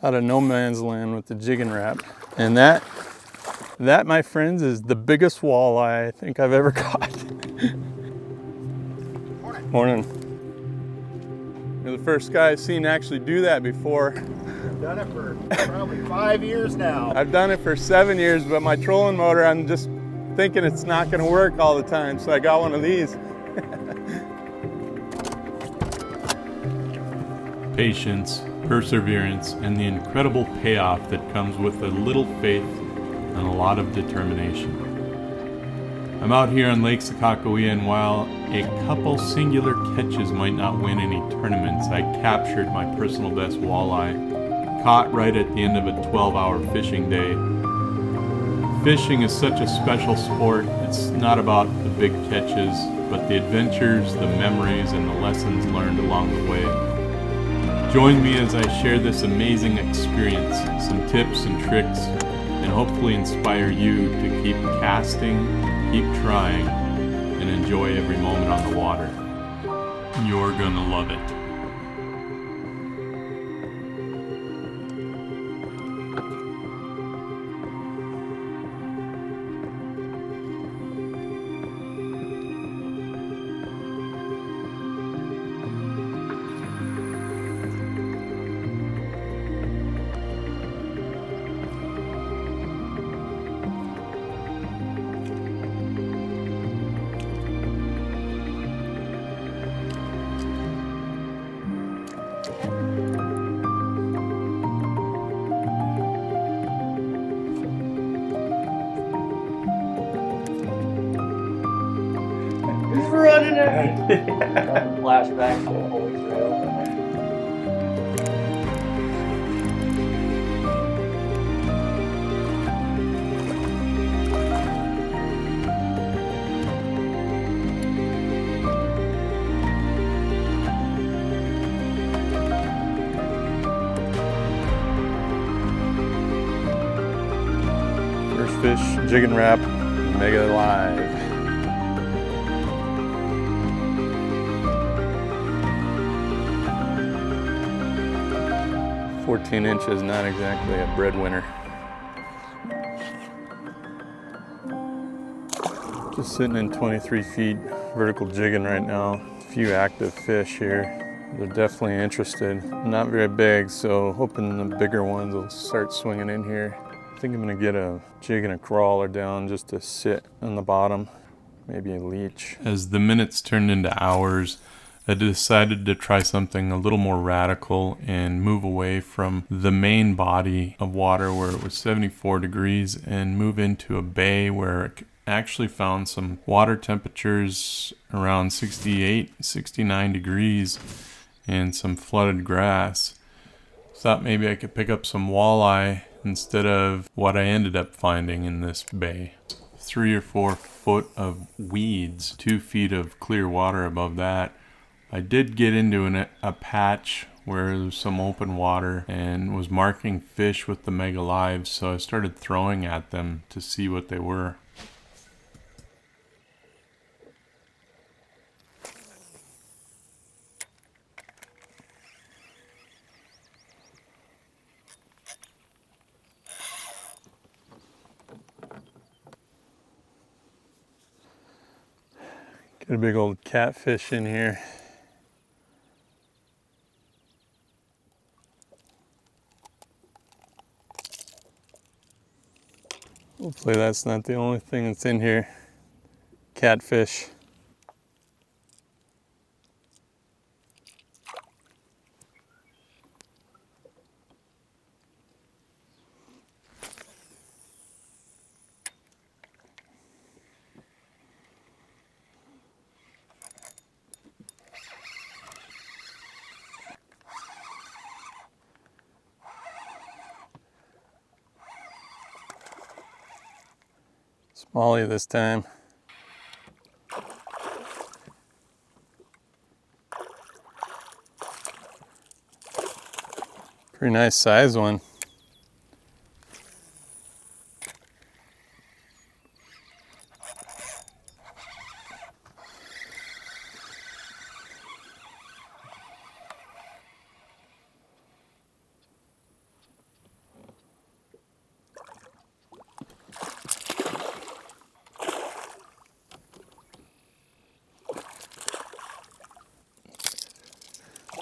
out of no man's land with the Jig-Rap. And that, my friends, is the biggest walleye I think I've ever caught. Morning. Morning. You're the first guy I've seen actually do that before. I've done it for probably 5 years now. I've done it for 7 years, but my trolling motor, I'm just thinking it's not gonna work all the time, so I got one of these. Patience, perseverance, and the incredible payoff that comes with a little faith and a lot of determination. I'm out here on Lake Sakakawea, and while a couple singular catches might not win any tournaments, I captured my personal best walleye, caught right at the end of a 12-hour fishing day. Fishing is such a special sport. It's not about the big catches, but the adventures, the memories, and the lessons learned along the way. Join me as I share this amazing experience, some tips and tricks, and hopefully inspire you to keep casting, keep trying, and enjoy every moment on the water. You're gonna love it. He's running it. Flashback to the Holy Grail. First fish, Jig-Rap, mega live. "14 inches, not exactly a breadwinner." Just sitting in 23 feet, vertical jigging right now. A few active fish here. They're definitely interested. Not very big, so hoping the bigger ones will start swinging in here. I think I'm gonna get a jig and a crawler down just to sit on the bottom. Maybe a leech. As the minutes turned into hours, I decided to try something a little more radical and move away from the main body of water where it was 74 degrees and move into a bay where it actually found some water temperatures around 68, 69 degrees and some flooded grass. Thought maybe I could pick up some walleye instead of what I ended up finding in this bay. 3 or 4 foot of weeds, 2 feet of clear water above that. I did get into a patch where there was some open water and was marking fish with the Mega Lives, so I started throwing at them to see what they were. Get a big old catfish in here. Hopefully that's not the only thing that's in here. Catfish. Smallie this time. Pretty nice size one.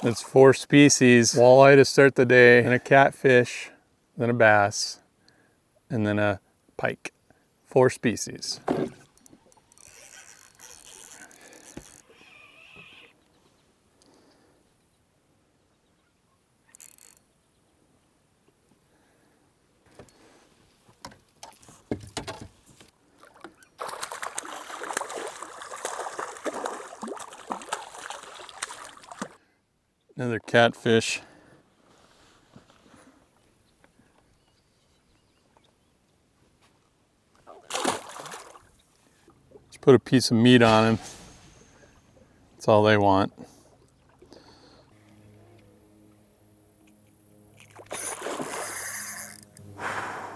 It's 4 species. Walleye to start the day, then a catfish, then a bass, and then a pike. 4 species. Another catfish. Just put a piece of meat on him. That's all they want.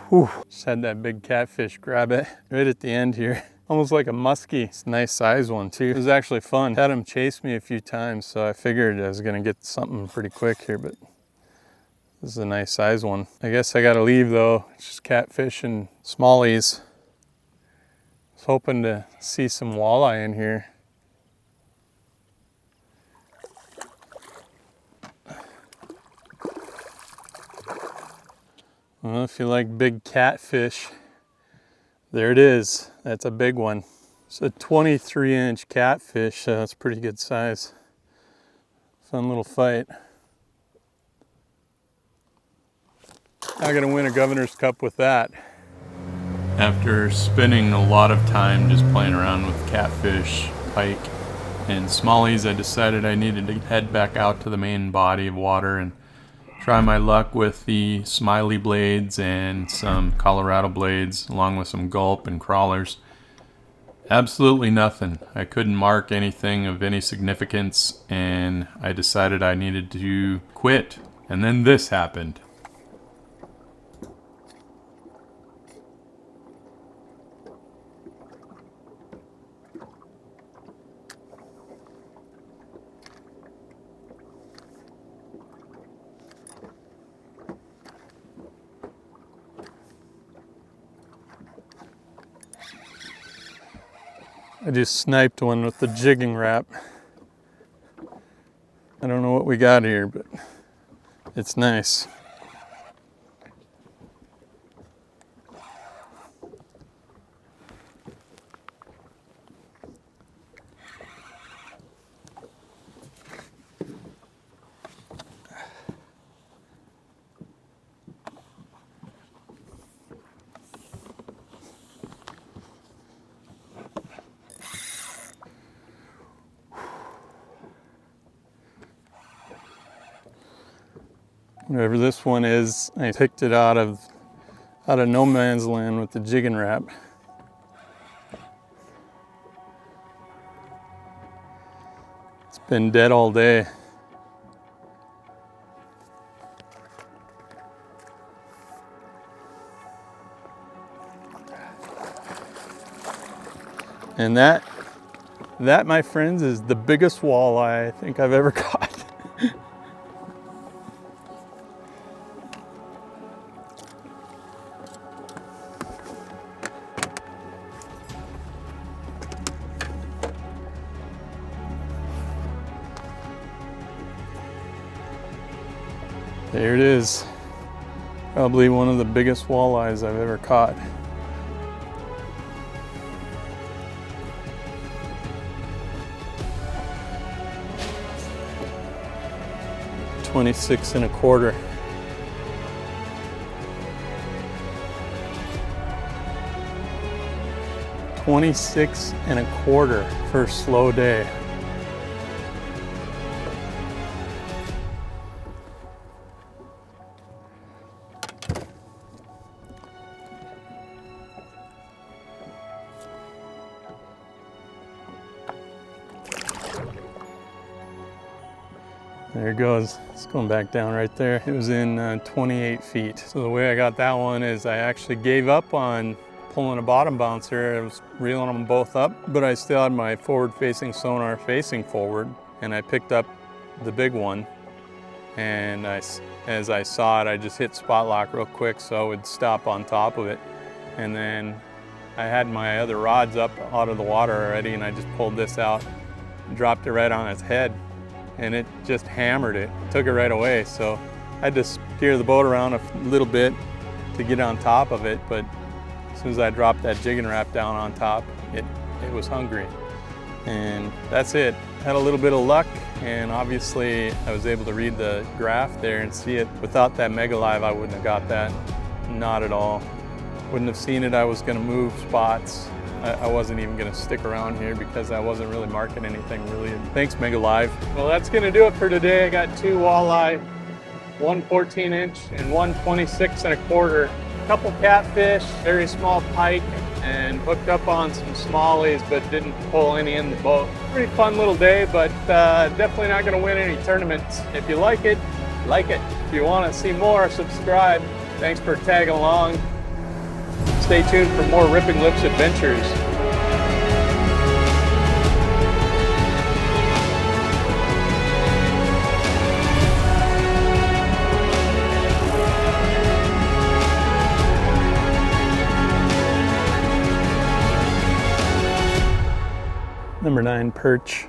Whew. Just had that big catfish grab it right at the end here. Almost like a muskie. It's a nice size one too. It was actually fun. Had him chase me a few times, so I figured I was gonna get something pretty quick here, but this is a nice size one. I guess I gotta leave though. It's just catfish and smallies. I was hoping to see some walleye in here. Well, if you like big catfish, there it is. That's a big one. It's a 23-inch catfish, so that's pretty good size. Fun little fight. I'm gonna win a Governor's Cup with that. After spending a lot of time just playing around with catfish, pike, and smallies, I decided I needed to head back out to the main body of water and try my luck with the smiley blades and some Colorado blades, along with some gulp and crawlers. Absolutely nothing. I couldn't mark anything of any significance, and I decided I needed to quit. And then this happened. I just sniped one with the Jig-Rap. I don't know what we got here, but it's nice. Whatever this one is, I picked it out of no man's land with the Jig-Rap. It's been dead all day. And that, my friends, is the biggest walleye I think I've ever caught. There it is. Probably one of the biggest walleyes I've ever caught. $26.25. $26.25 for a slow day. There it goes. It's going back down right there. It was in 28 feet. So the way I got that one is I actually gave up on pulling a bottom bouncer. I was reeling them both up, but I still had my forward-facing sonar facing forward, and I picked up the big one. And as I saw it, I just hit spot lock real quick so I would stop on top of it. And then I had my other rods up out of the water already, and I just pulled this out and dropped it right on its head. and it just hammered it, took it right away. So I had to steer the boat around a little bit to get on top of it, but as soon as I dropped that Jig-Rap down on top, it was hungry. And that's it. Had a little bit of luck, and obviously I was able to read the graph there and see it. Without that Mega Live, I wouldn't have got that, not at all. Wouldn't have seen it. I was gonna move spots. I wasn't even gonna stick around here because I wasn't really marking anything really. Thanks, Mega Live. Well, that's gonna do it for today. I got 2 walleye, one 14-inch and one 26¼ A couple catfish, very small pike, and hooked up on some smallies, but didn't pull any in the boat. Pretty fun little day, but definitely not gonna win any tournaments. If you like it, like it. If you wanna see more, subscribe. Thanks for tagging along. Stay tuned for more Ripping Lips adventures. Number 9 perch.